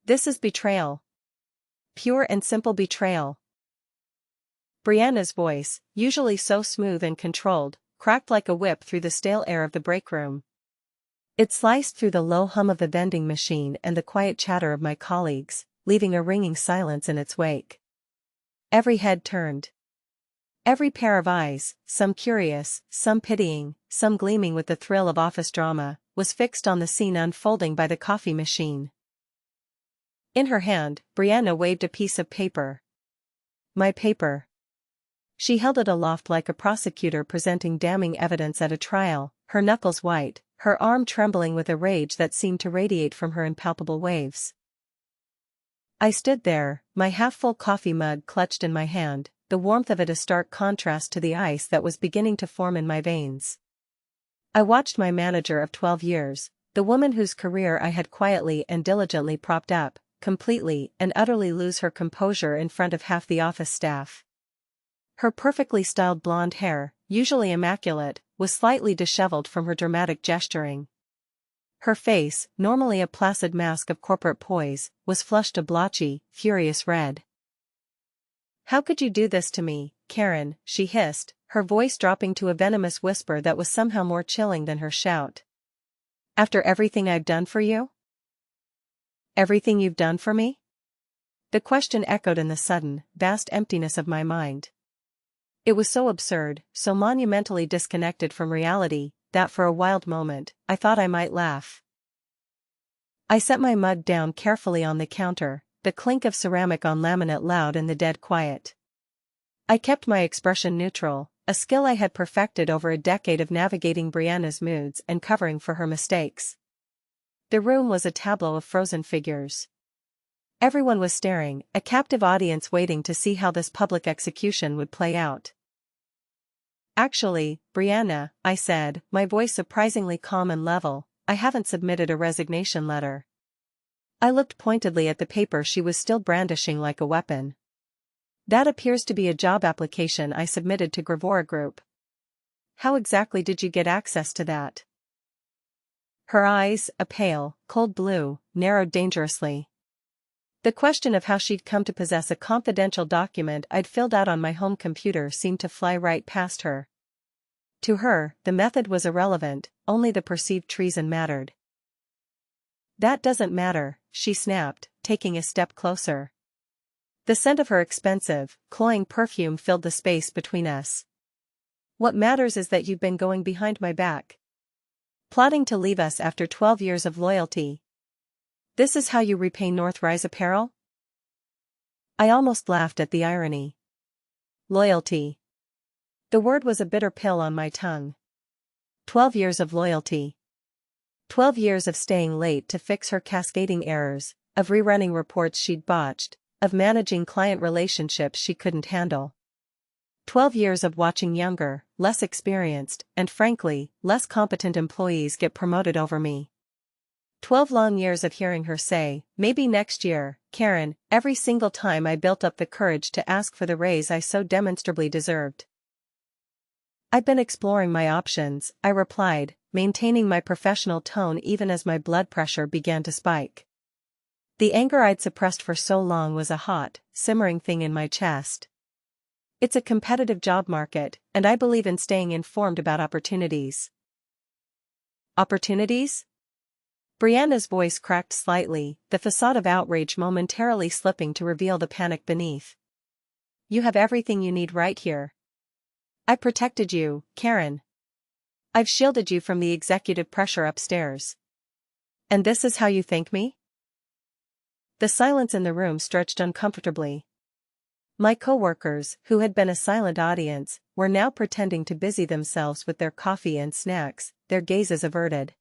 This is betrayal. Pure and simple betrayal. Brianna's voice, usually so smooth and controlled, cracked like a whip through the stale air of the break room. It sliced through the low hum of the vending machine and the quiet chatter of my colleagues, leaving a ringing silence in its wake. Every head turned. Every pair of eyes, some curious, some pitying, some gleaming with the thrill of office drama, was fixed on the scene unfolding by the coffee machine. In her hand, Brianna waved a piece of paper. My paper. She held it aloft like a prosecutor presenting damning evidence at a trial, her knuckles white, her arm trembling with a rage that seemed to radiate from her impalpable waves. I stood there, my half-full coffee mug clutched in my hand, the warmth of it a stark contrast to the ice that was beginning to form in my veins. I watched my manager of 12 years, the woman whose career I had quietly and diligently propped up, completely and utterly lose her composure in front of half the office staff. Her perfectly styled blonde hair, usually immaculate, was slightly disheveled from her dramatic gesturing. Her face, normally a placid mask of corporate poise, was flushed a blotchy, furious red. "How could you do this to me, Karen?" she hissed, her voice dropping to a venomous whisper that was somehow more chilling than her shout. "After everything I've done for you?" "Everything you've done for me?" The question echoed in the sudden, vast emptiness of my mind. It was so absurd, so monumentally disconnected from reality, that for a wild moment, I thought I might laugh. I set my mug down carefully on the counter, the clink of ceramic on laminate loud in the dead quiet. I kept my expression neutral, a skill I had perfected over a decade of navigating Brianna's moods and covering for her mistakes. The room was a tableau of frozen figures. Everyone was staring, a captive audience waiting to see how this public execution would play out. "Actually, Brianna," I said, my voice surprisingly calm and level, "I haven't submitted a resignation letter." I looked pointedly at the paper she was still brandishing like a weapon. "That appears to be a job application I submitted to Gravora Group. How exactly did you get access to that?" Her eyes, a pale, cold blue, narrowed dangerously. The question of how she'd come to possess a confidential document I'd filled out on my home computer seemed to fly right past her. To her, the method was irrelevant, only the perceived treason mattered. "That doesn't matter," she snapped, taking a step closer. The scent of her expensive, cloying perfume filled the space between us. "What matters is that you've been going behind my back. Plotting to leave us after 12 years of loyalty. This is how you repay Northrise Apparel?" I almost laughed at the irony. Loyalty. The word was a bitter pill on my tongue. 12 years of loyalty. 12 years of staying late to fix her cascading errors, of rerunning reports she'd botched, of managing client relationships she couldn't handle. 12 years of watching younger, less experienced, and frankly, less competent employees get promoted over me. 12 long years of hearing her say, "Maybe next year, Karen," every single time I built up the courage to ask for the raise I so demonstrably deserved. "I've been exploring my options," I replied, maintaining my professional tone even as my blood pressure began to spike. The anger I'd suppressed for so long was a hot, simmering thing in my chest. It's a competitive job market, and I believe in staying informed about opportunities. Opportunities? Brianna's voice cracked slightly, the facade of outrage momentarily slipping to reveal the panic beneath. "You have everything you need right here. I protected you, Karen. I've shielded you from the executive pressure upstairs. And this is how you thank me?" The silence in the room stretched uncomfortably. My coworkers, who had been a silent audience, were now pretending to busy themselves with their coffee and snacks, their gazes averted.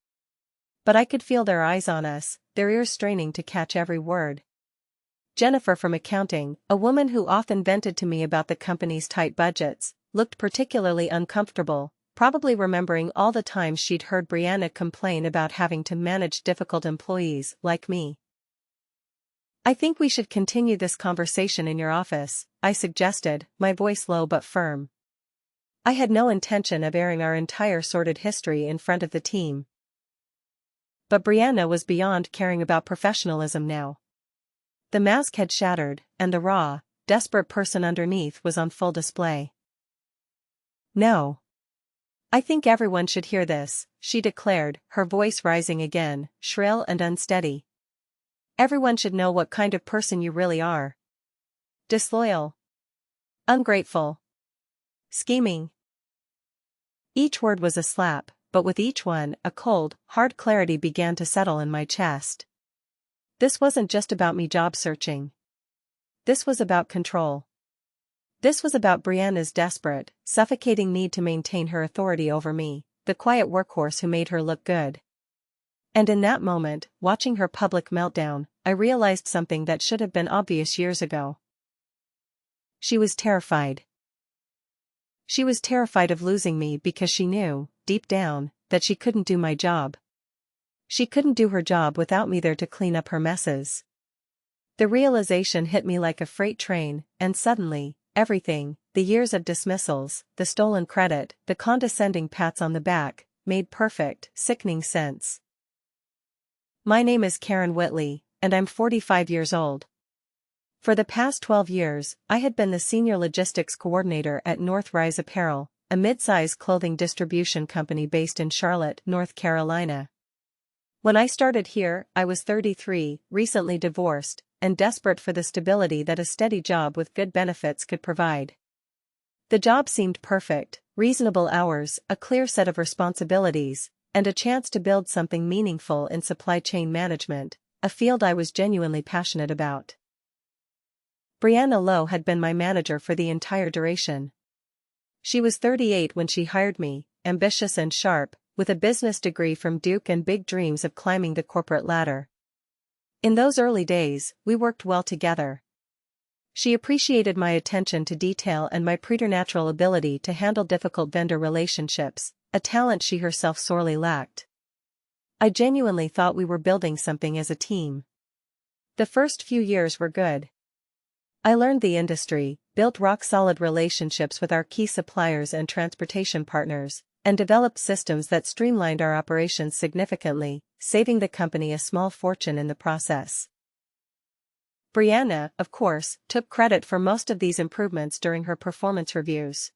But I could feel their eyes on us, their ears straining to catch every word. Jennifer from accounting, a woman who often vented to me about the company's tight budgets, looked particularly uncomfortable, probably remembering all the times she'd heard Brianna complain about having to manage difficult employees like me. "I think we should continue this conversation in your office," I suggested, my voice low but firm. I had no intention of airing our entire sordid history in front of the team. But Brianna was beyond caring about professionalism now. The mask had shattered, and the raw, desperate person underneath was on full display. "No. I think everyone should hear this," she declared, her voice rising again, shrill and unsteady. "Everyone should know what kind of person you really are. Disloyal. Ungrateful. Scheming." Each word was a slap, but with each one, a cold, hard clarity began to settle in my chest. This wasn't just about me job searching. This was about control. This was about Brianna's desperate, suffocating need to maintain her authority over me, the quiet workhorse who made her look good. And in that moment, watching her public meltdown, I realized something that should have been obvious years ago. She was terrified. She was terrified of losing me because she knew, deep down, that she couldn't do my job. She couldn't do her job without me there to clean up her messes. The realization hit me like a freight train, and suddenly, everything, the years of dismissals, the stolen credit, the condescending pats on the back, made perfect, sickening sense. My name is Karen Whitley, and I'm 45 years old. For the past 12 years, I had been the senior logistics coordinator at North Rise Apparel, a mid-size clothing distribution company based in Charlotte, North Carolina. When I started here, I was 33, recently divorced, and desperate for the stability that a steady job with good benefits could provide. The job seemed perfect: reasonable hours, a clear set of responsibilities, and a chance to build something meaningful in supply chain management, a field I was genuinely passionate about. Brianna Lowe had been my manager for the entire duration. She was 38 when she hired me, ambitious and sharp, with a business degree from Duke and big dreams of climbing the corporate ladder. In those early days, we worked well together. She appreciated my attention to detail and my preternatural ability to handle difficult vendor relationships, a talent she herself sorely lacked. I genuinely thought we were building something as a team. The first few years were good. I learned the industry, built rock-solid relationships with our key suppliers and transportation partners, and developed systems that streamlined our operations significantly, saving the company a small fortune in the process. Brianna, of course, took credit for most of these improvements during her performance reviews.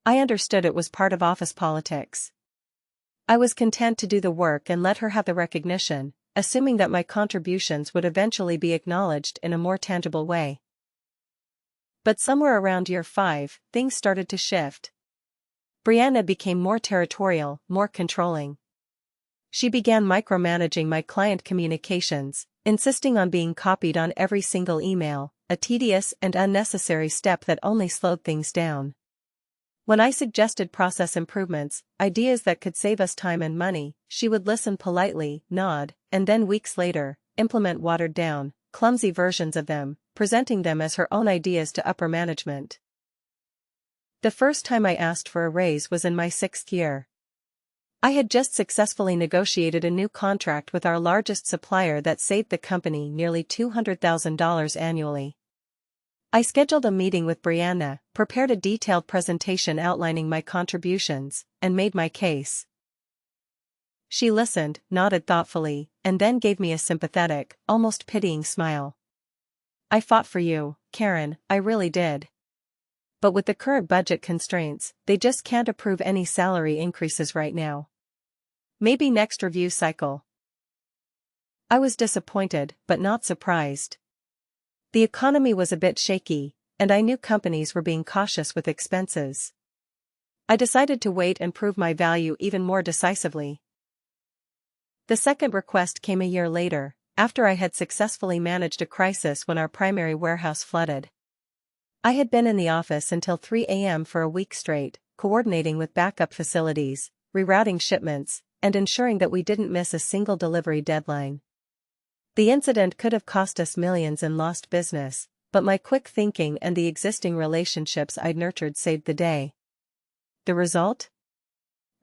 I understood it was part of office politics. I was content to do the work and let her have the recognition, assuming that my contributions would eventually be acknowledged in a more tangible way. But somewhere around year 5, things started to shift. Brianna became more territorial, more controlling. She began micromanaging my client communications, insisting on being copied on every single email, a tedious and unnecessary step that only slowed things down. When I suggested process improvements, ideas that could save us time and money, she would listen politely, nod, and then weeks later, implement watered-down, clumsy versions of them, presenting them as her own ideas to upper management. The first time I asked for a raise was in my 6th year. I had just successfully negotiated a new contract with our largest supplier that saved the company nearly $200,000 annually. I scheduled a meeting with Brianna, prepared a detailed presentation outlining my contributions, and made my case. She listened, nodded thoughtfully, and then gave me a sympathetic, almost pitying smile. "I fought for you, Karen, I really did. But with the current budget constraints, they just can't approve any salary increases right now. Maybe next review cycle." I was disappointed, but not surprised. The economy was a bit shaky, and I knew companies were being cautious with expenses. I decided to wait and prove my value even more decisively. The second request came a year later, after I had successfully managed a crisis when our primary warehouse flooded. I had been in the office until 3 a.m. for a week straight, coordinating with backup facilities, rerouting shipments, and ensuring that we didn't miss a single delivery deadline. The incident could have cost us millions in lost business, but my quick thinking and the existing relationships I'd nurtured saved the day. The result?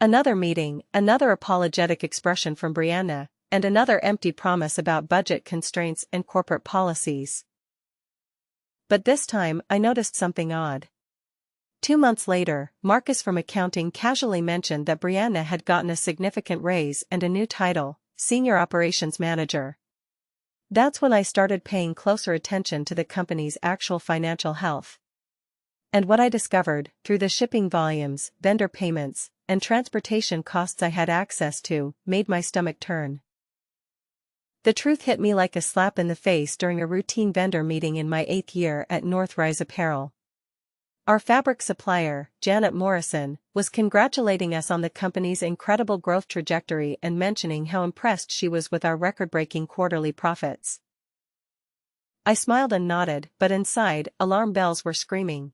Another meeting, another apologetic expression from Brianna, and another empty promise about budget constraints and corporate policies. But this time I noticed something odd. 2 months later, Marcus from accounting casually mentioned that Brianna had gotten a significant raise and a new title, Senior Operations Manager. That's when I started paying closer attention to the company's actual financial health. And what I discovered, through the shipping volumes, vendor payments, and transportation costs I had access to, made my stomach turn. The truth hit me like a slap in the face during a routine vendor meeting in my 8th year at Northrise Apparel. Our fabric supplier, Janet Morrison, was congratulating us on the company's incredible growth trajectory and mentioning how impressed she was with our record-breaking quarterly profits. I smiled and nodded, but inside, alarm bells were screaming.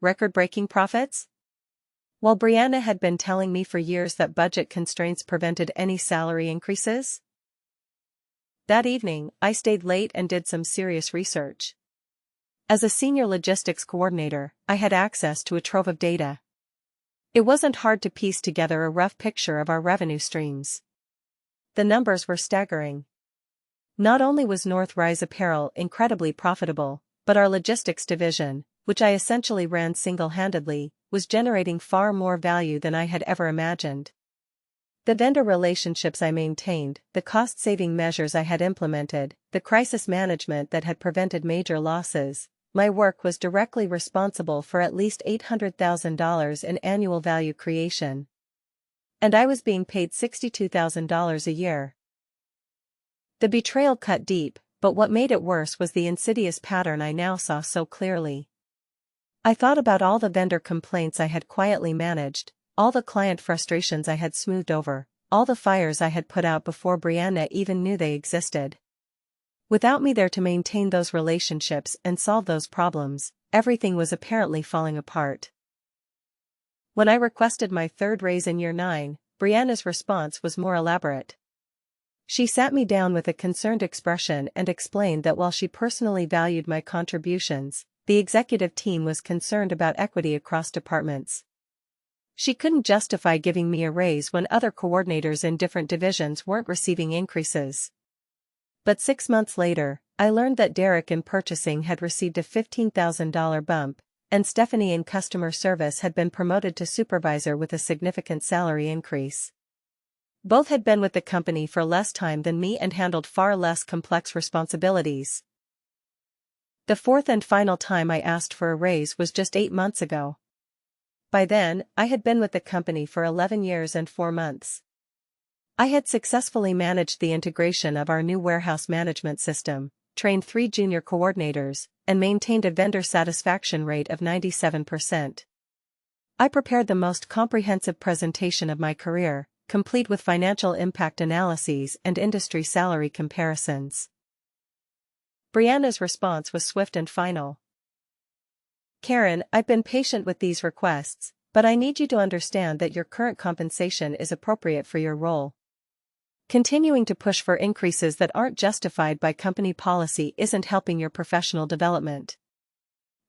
Record-breaking profits? While Brianna had been telling me for years that budget constraints prevented any salary increases? That evening, I stayed late and did some serious research. As a senior logistics coordinator, I had access to a trove of data. It wasn't hard to piece together a rough picture of our revenue streams. The numbers were staggering. Not only was Northrise Apparel incredibly profitable, but our logistics division, which I essentially ran single-handedly, was generating far more value than I had ever imagined. The vendor relationships I maintained, the cost-saving measures I had implemented, the crisis management that had prevented major losses, my work was directly responsible for at least $800,000 in annual value creation. And I was being paid $62,000 a year. The betrayal cut deep, but what made it worse was the insidious pattern I now saw so clearly. I thought about all the vendor complaints I had quietly managed, all the client frustrations I had smoothed over, all the fires I had put out before Brianna even knew they existed. Without me there to maintain those relationships and solve those problems, everything was apparently falling apart. When I requested my third raise in year 9, Brianna's response was more elaborate. She sat me down with a concerned expression and explained that while she personally valued my contributions, the executive team was concerned about equity across departments. She couldn't justify giving me a raise when other coordinators in different divisions weren't receiving increases. But 6 months later, I learned that Derek in purchasing had received a $15,000 bump, and Stephanie in customer service had been promoted to supervisor with a significant salary increase. Both had been with the company for less time than me and handled far less complex responsibilities. The fourth and final time I asked for a raise was just 8 months ago. By then, I had been with the company for 11 years and 4 months. I had successfully managed the integration of our new warehouse management system, trained 3 junior coordinators, and maintained a vendor satisfaction rate of 97%. I prepared the most comprehensive presentation of my career, complete with financial impact analyses and industry salary comparisons. Brianna's response was swift and final. Karen, I've been patient with these requests, but I need you to understand that your current compensation is appropriate for your role. Continuing to push for increases that aren't justified by company policy isn't helping your professional development.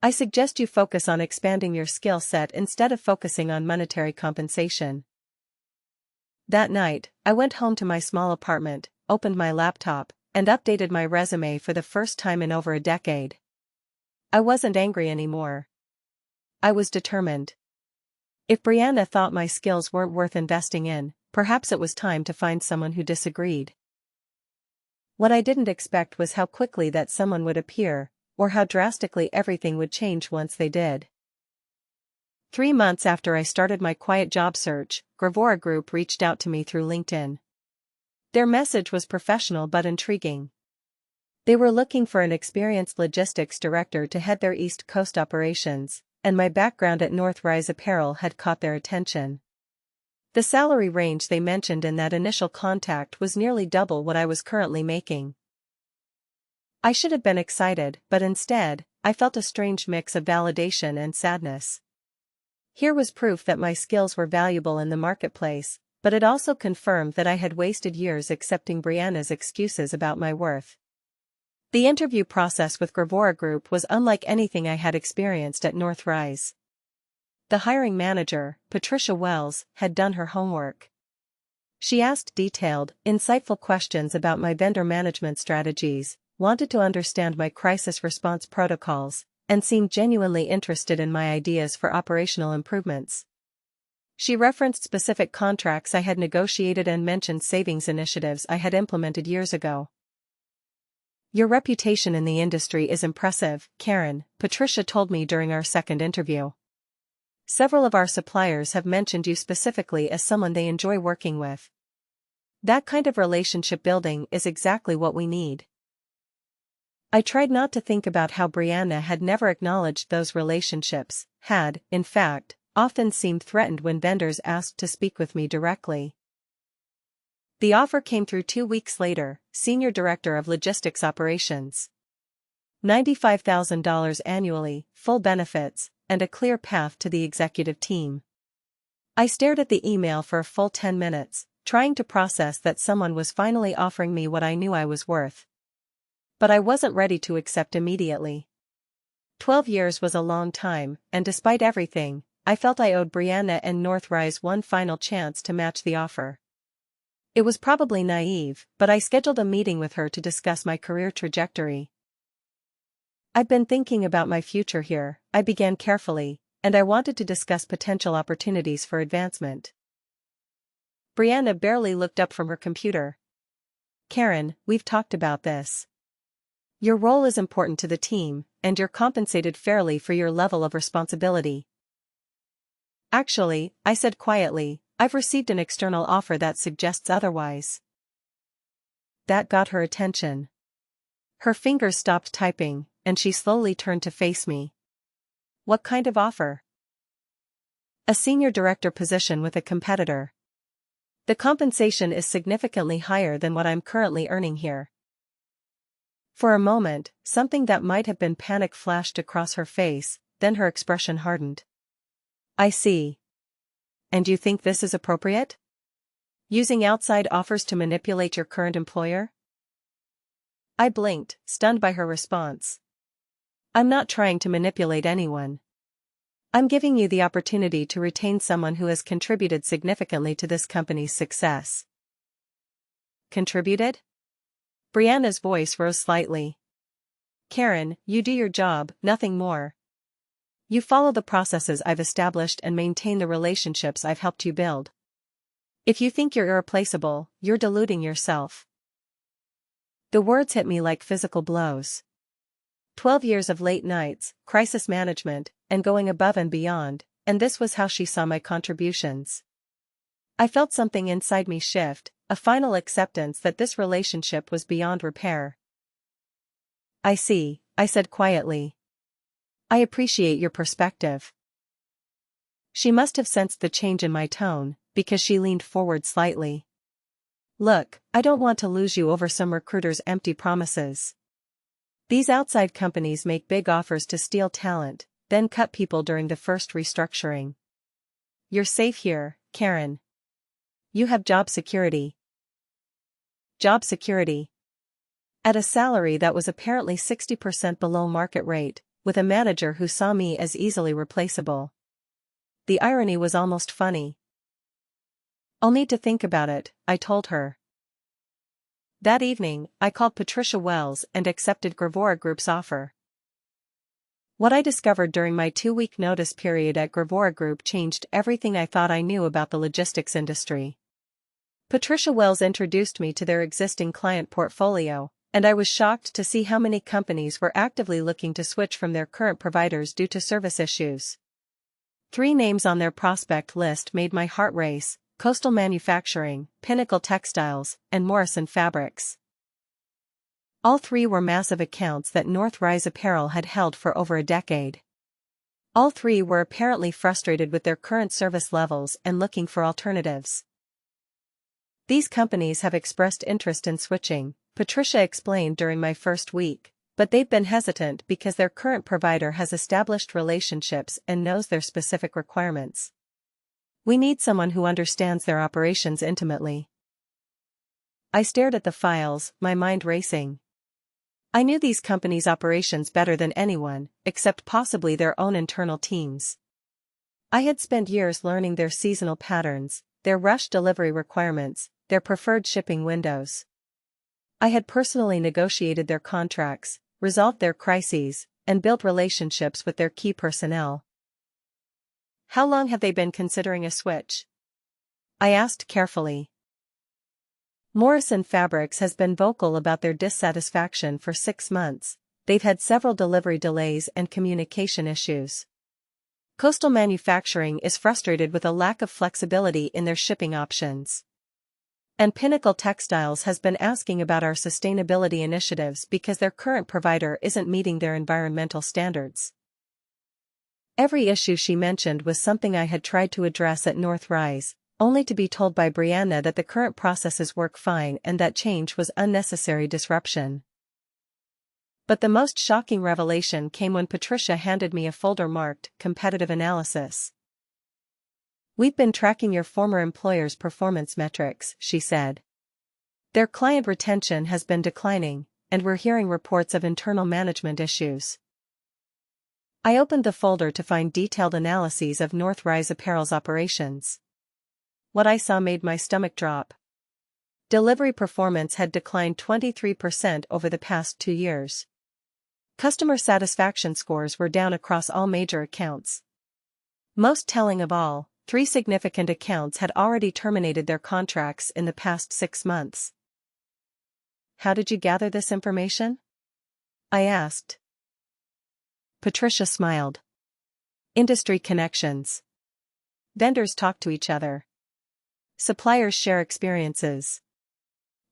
I suggest you focus on expanding your skill set instead of focusing on monetary compensation. That night, I went home to my small apartment, opened my laptop, and updated my resume for the first time in over a decade. I wasn't angry anymore. I was determined. If Brianna thought my skills weren't worth investing in, perhaps it was time to find someone who disagreed. What I didn't expect was how quickly that someone would appear, or how drastically everything would change once they did. 3 months after I started my quiet job search, Gravora Group reached out to me through LinkedIn. Their message was professional but intriguing. They were looking for an experienced logistics director to head their East Coast operations, and my background at Northrise Apparel had caught their attention. The salary range they mentioned in that initial contact was nearly double what I was currently making. I should have been excited, but instead, I felt a strange mix of validation and sadness. Here was proof that my skills were valuable in the marketplace, but it also confirmed that I had wasted years accepting Brianna's excuses about my worth. The interview process with Gravora Group was unlike anything I had experienced at Northrise. The hiring manager, Patricia Wells, had done her homework. She asked detailed, insightful questions about my vendor management strategies, wanted to understand my crisis response protocols, and seemed genuinely interested in my ideas for operational improvements. She referenced specific contracts I had negotiated and mentioned savings initiatives I had implemented years ago. Your reputation in the industry is impressive, Karen, Patricia told me during our second interview. Several of our suppliers have mentioned you specifically as someone they enjoy working with. That kind of relationship building is exactly what we need. I tried not to think about how Brianna had never acknowledged those relationships, had, in fact, often seemed threatened when vendors asked to speak with me directly. The offer came through 2 weeks later, Senior Director of Logistics Operations. $95,000 annually, full benefits, and a clear path to the executive team. I stared at the email for a full 10 minutes, trying to process that someone was finally offering me what I knew I was worth. But I wasn't ready to accept immediately. 12 years was a long time, and despite everything, I felt I owed Brianna and Northrise one final chance to match the offer. It was probably naive, but I scheduled a meeting with her to discuss my career trajectory. I've been thinking about my future here, I began carefully, and I wanted to discuss potential opportunities for advancement. Brianna barely looked up from her computer. Karen, we've talked about this. Your role is important to the team, and you're compensated fairly for your level of responsibility. Actually, I said quietly, I've received an external offer that suggests otherwise. That got her attention. Her fingers stopped typing, and she slowly turned to face me. What kind of offer? A senior director position with a competitor. The compensation is significantly higher than what I'm currently earning here. For a moment, something that might have been panic flashed across her face, then her expression hardened. I see. And you think this is appropriate? Using outside offers to manipulate your current employer? I blinked, stunned by her response. I'm not trying to manipulate anyone. I'm giving you the opportunity to retain someone who has contributed significantly to this company's success. Contributed? Brianna's voice rose slightly. Karen, you do your job, nothing more. You follow the processes I've established and maintain the relationships I've helped you build. If you think you're irreplaceable, you're deluding yourself. The words hit me like physical blows. 12 years of late nights, crisis management, and going above and beyond, and this was how she saw my contributions. I felt something inside me shift, a final acceptance that this relationship was beyond repair. I see, I said quietly. I appreciate your perspective. She must have sensed the change in my tone, because she leaned forward slightly. Look, I don't want to lose you over some recruiter's empty promises. These outside companies make big offers to steal talent, then cut people during the first restructuring. You're safe here, Karen. You have job security. Job security. At a salary that was apparently 60% below market rate, with a manager who saw me as easily replaceable. The irony was almost funny. I'll need to think about it, I told her. That evening, I called Patricia Wells and accepted Gravora Group's offer. What I discovered during my 2-week notice period at Gravora Group changed everything I thought I knew about the logistics industry. Patricia Wells introduced me to their existing client portfolio, and I was shocked to see how many companies were actively looking to switch from their current providers due to service issues. 3 names on their prospect list made my heart race: Coastal Manufacturing, Pinnacle Textiles, and Morrison Fabrics. All 3 were massive accounts that Northrise Apparel had held for over a decade. All 3 were apparently frustrated with their current service levels and looking for alternatives. These companies have expressed interest in switching, Patricia explained during my first week, but they've been hesitant because their current provider has established relationships and knows their specific requirements. We need someone who understands their operations intimately. I stared at the files, my mind racing. I knew these companies' operations better than anyone, except possibly their own internal teams. I had spent years learning their seasonal patterns, their rush delivery requirements, their preferred shipping windows. I had personally negotiated their contracts, resolved their crises, and built relationships with their key personnel. How long have they been considering a switch? I asked carefully. Morrison Fabrics has been vocal about their dissatisfaction for 6 months. They've had several delivery delays and communication issues. Coastal Manufacturing is frustrated with a lack of flexibility in their shipping options. And Pinnacle Textiles has been asking about our sustainability initiatives because their current provider isn't meeting their environmental standards. Every issue she mentioned was something I had tried to address at North Rise, only to be told by Brianna that the current processes work fine and that change was unnecessary disruption. But the most shocking revelation came when Patricia handed me a folder marked Competitive Analysis. "We've been tracking your former employer's performance metrics," she said. "Their client retention has been declining, and we're hearing reports of internal management issues." I opened the folder to find detailed analyses of North Rise Apparel's operations. What I saw made my stomach drop. Delivery performance had declined 23% over the past 2 years. Customer satisfaction scores were down across all major accounts. Most telling of all, 3 significant accounts had already terminated their contracts in the past 6 months. "How did you gather this information?" I asked. Patricia smiled. "Industry connections. Vendors talk to each other. Suppliers share experiences.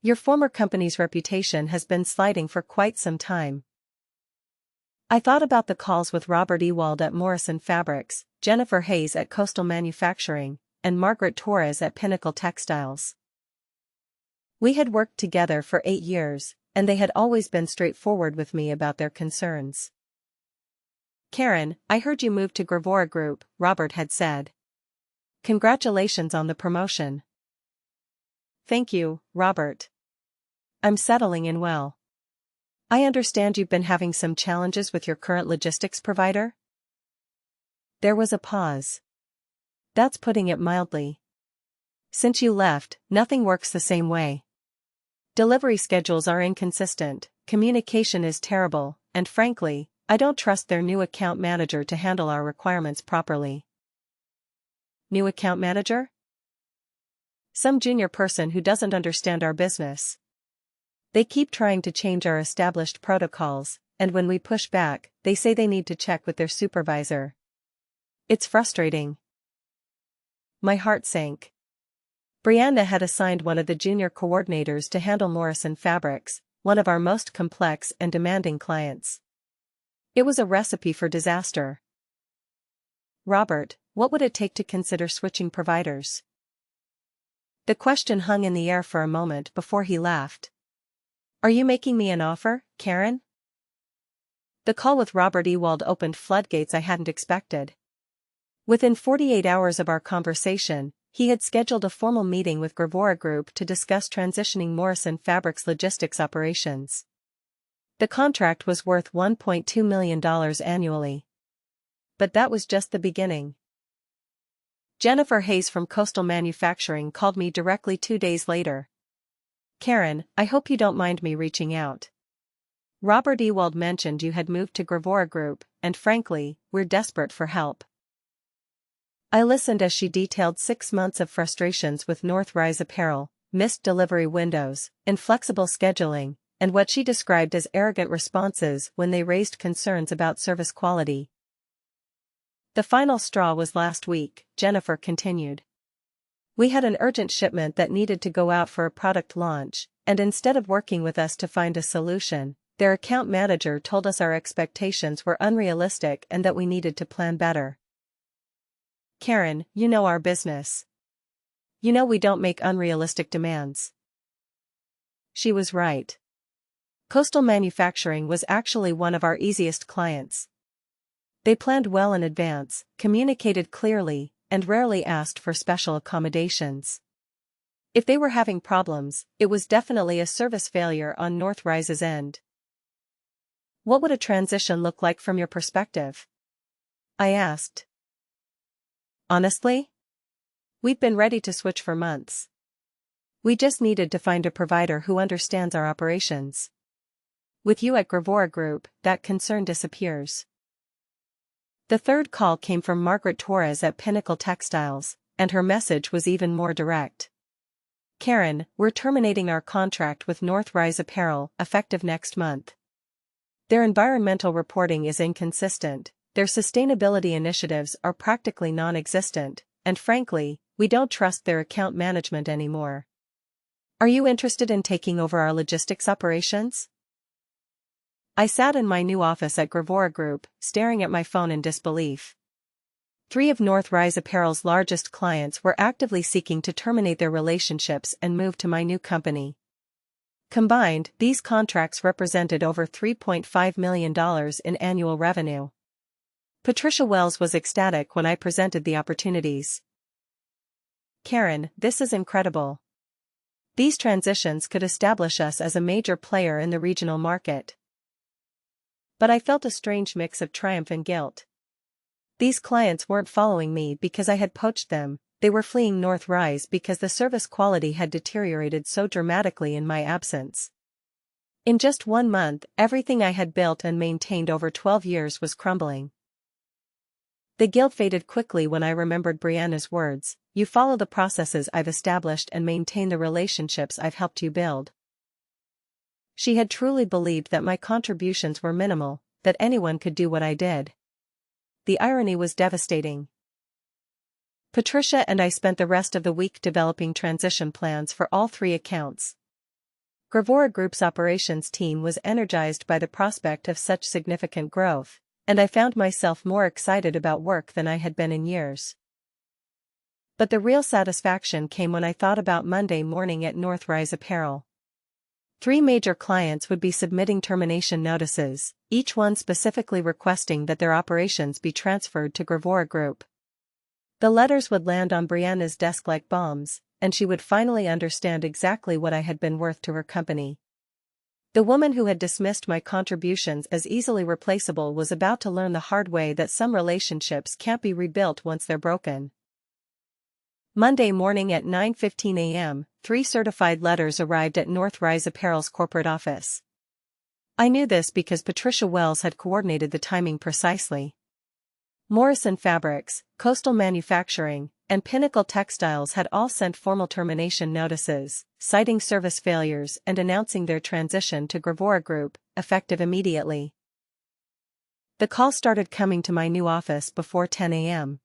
Your former company's reputation has been sliding for quite some time." I thought about the calls with Robert Ewald at Morrison Fabrics, Jennifer Hayes at Coastal Manufacturing, and Margaret Torres at Pinnacle Textiles. We had worked together for 8 years, and they had always been straightforward with me about their concerns. "Karen, I heard you moved to Gravora Group," Robert had said. "Congratulations on the promotion." "Thank you, Robert. I'm settling in well." "I understand you've been having some challenges with your current logistics provider?" There was a pause. "That's putting it mildly. Since you left, nothing works the same way. Delivery schedules are inconsistent, communication is terrible, and frankly, I don't trust their new account manager to handle our requirements properly." "New account manager?" "Some junior person who doesn't understand our business. They keep trying to change our established protocols, and when we push back, they say they need to check with their supervisor. It's frustrating." My heart sank. Brianna had assigned one of the junior coordinators to handle Morrison Fabrics, one of our most complex and demanding clients. It was a recipe for disaster. "Robert, what would it take to consider switching providers?" The question hung in the air for a moment before he laughed. "Are you making me an offer, Karen?" The call with Robert Ewald opened floodgates I hadn't expected. Within 48 hours of our conversation, he had scheduled a formal meeting with Gravora Group to discuss transitioning Morrison Fabrics logistics operations. The contract was worth $1.2 million annually. But that was just the beginning. Jennifer Hayes from Coastal Manufacturing called me directly 2 days later. "Karen, I hope you don't mind me reaching out. Robert Ewald mentioned you had moved to Gravora Group, and frankly, we're desperate for help." I listened as she detailed 6 months of frustrations with North Rise Apparel, missed delivery windows, inflexible scheduling, and what she described as arrogant responses when they raised concerns about service quality. "The final straw was last week," Jennifer continued. "We had an urgent shipment that needed to go out for a product launch, and instead of working with us to find a solution, their account manager told us our expectations were unrealistic and that we needed to plan better." "Karen, you know our business. You know we don't make unrealistic demands." She was right. Coastal Manufacturing was actually one of our easiest clients. They planned well in advance, communicated clearly, and rarely asked for special accommodations. If they were having problems, it was definitely a service failure on North Rise's end. "What would a transition look like from your perspective?" I asked. "Honestly? We've been ready to switch for months. We just needed to find a provider who understands our operations. With you at Gravora Group, that concern disappears." The third call came from Margaret Torres at Pinnacle Textiles, and her message was even more direct. Karen, we're terminating our contract with North Rise Apparel, effective next month. Their environmental reporting is inconsistent, their sustainability initiatives are practically non-existent, and frankly, we don't trust their account management anymore. Are you interested in taking over our logistics operations? I sat in my new office at Gravora Group, staring at my phone in disbelief. 3 of North Rise Apparel's largest clients were actively seeking to terminate their relationships and move to my new company. Combined, these contracts represented over $3.5 million in annual revenue. Patricia Wells was ecstatic when I presented the opportunities. Karen, this is incredible. These transitions could establish us as a major player in the regional market. But I felt a strange mix of triumph and guilt. These clients weren't following me because I had poached them, they were fleeing North Rise because the service quality had deteriorated so dramatically in my absence. In just 1 month, everything I had built and maintained over 12 years was crumbling. The guilt faded quickly when I remembered Brianna's words, "You follow the processes I've established and maintain the relationships I've helped you build." She had truly believed that my contributions were minimal, that anyone could do what I did. The irony was devastating. Patricia and I spent the rest of the week developing transition plans for all 3 accounts. Gravora Group's operations team was energized by the prospect of such significant growth, and I found myself more excited about work than I had been in years. But the real satisfaction came when I thought about Monday morning at North Rise Apparel. 3 major clients would be submitting termination notices, each one specifically requesting that their operations be transferred to Gravora Group. The letters would land on Brianna's desk like bombs, and she would finally understand exactly what I had been worth to her company. The woman who had dismissed my contributions as easily replaceable was about to learn the hard way that some relationships can't be rebuilt once they're broken. Monday morning at 9:15 a.m., 3 certified letters arrived at North Rise Apparel's corporate office. I knew this because Patricia Wells had coordinated the timing precisely. Morrison Fabrics, Coastal Manufacturing, and Pinnacle Textiles had all sent formal termination notices, citing service failures and announcing their transition to Gravora Group, effective immediately. The call started coming to my new office before 10 a.m.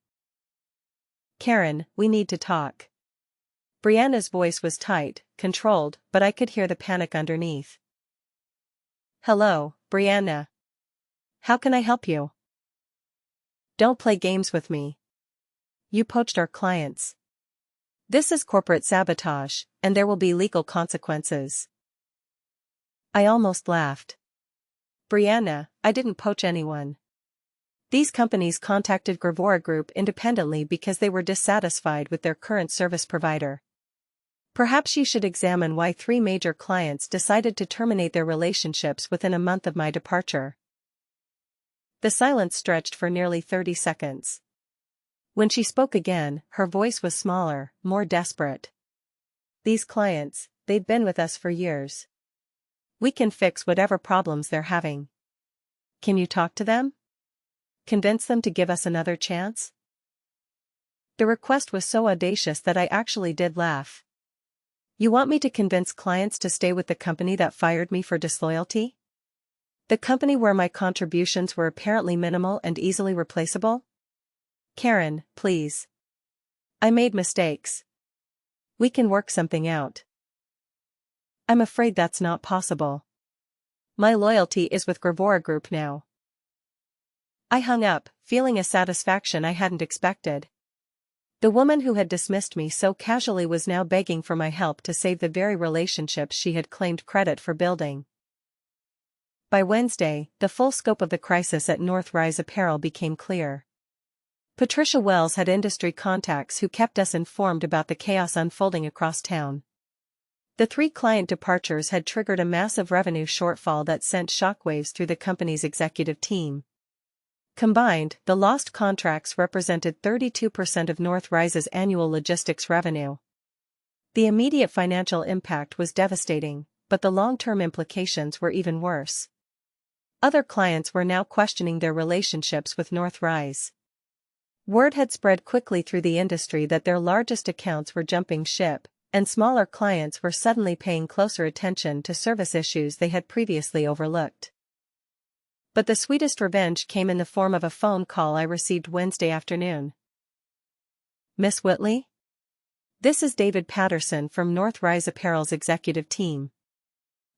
"Karen, we need to talk." Brianna's voice was tight, controlled, but I could hear the panic underneath. "Hello, Brianna. How can I help you?" "Don't play games with me. You poached our clients. This is corporate sabotage, and there will be legal consequences." I almost laughed. "Brianna, I didn't poach anyone. These companies contacted Gravora Group independently because they were dissatisfied with their current service provider. Perhaps you should examine why 3 major clients decided to terminate their relationships within a month of my departure." The silence stretched for nearly 30 seconds. When she spoke again, her voice was smaller, more desperate. "These clients, they've been with us for years. We can fix whatever problems they're having. Can you talk to them? Convince them to give us another chance?" The request was so audacious that I actually did laugh. "You want me to convince clients to stay with the company that fired me for disloyalty? The company where my contributions were apparently minimal and easily replaceable? Karen, please. I made mistakes. We can work something out." "I'm afraid that's not possible. My loyalty is with Gravora Group now." I hung up, feeling a satisfaction I hadn't expected. The woman who had dismissed me so casually was now begging for my help to save the very relationships she had claimed credit for building. By Wednesday, the full scope of the crisis at North Rise Apparel became clear. Patricia Wells had industry contacts who kept us informed about the chaos unfolding across town. The 3 client departures had triggered a massive revenue shortfall that sent shockwaves through the company's executive team. Combined, the lost contracts represented 32% of North Rise's annual logistics revenue. The immediate financial impact was devastating, but the long-term implications were even worse. Other clients were now questioning their relationships with North Rise. Word had spread quickly through the industry that their largest accounts were jumping ship, and smaller clients were suddenly paying closer attention to service issues they had previously overlooked. But the sweetest revenge came in the form of a phone call I received Wednesday afternoon. "Miss Whitley? This is David Patterson from North Rise Apparel's executive team.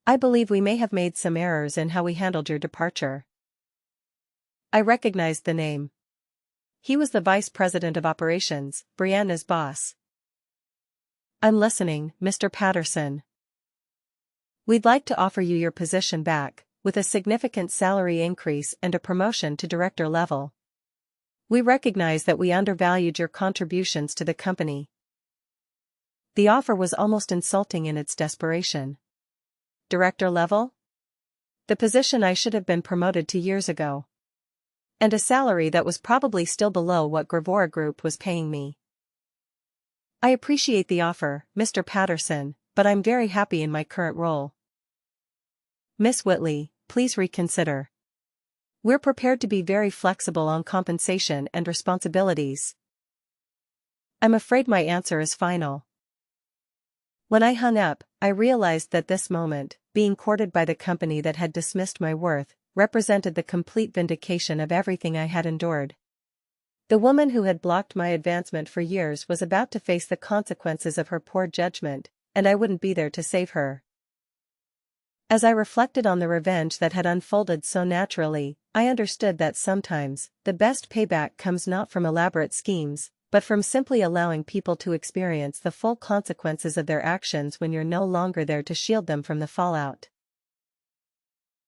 I believe we may have made some errors in how we handled your departure." I recognized the name. He was the vice president of operations, Brianna's boss. "I'm listening, Mr. Patterson." "We'd like to offer you your position back, with a significant salary increase and a promotion to director level. We recognize that we undervalued your contributions to the company." The offer was almost insulting in its desperation. Director level? The position I should have been promoted to years ago. And a salary that was probably still below what Gravora Group was paying me. "I appreciate the offer, Mr. Patterson, but I'm very happy in my current role." "Miss Whitley, please reconsider. We're prepared to be very flexible on compensation and responsibilities." I'm afraid my answer is final. When I hung up, I realized that this moment, being courted by the company that had dismissed my worth, represented the complete vindication of everything I had endured. The woman who had blocked my advancement for years was about to face the consequences of her poor judgment, and I wouldn't be there to save her. As I reflected on the revenge that had unfolded so naturally, I understood that sometimes, the best payback comes not from elaborate schemes, but from simply allowing people to experience the full consequences of their actions when you're no longer there to shield them from the fallout.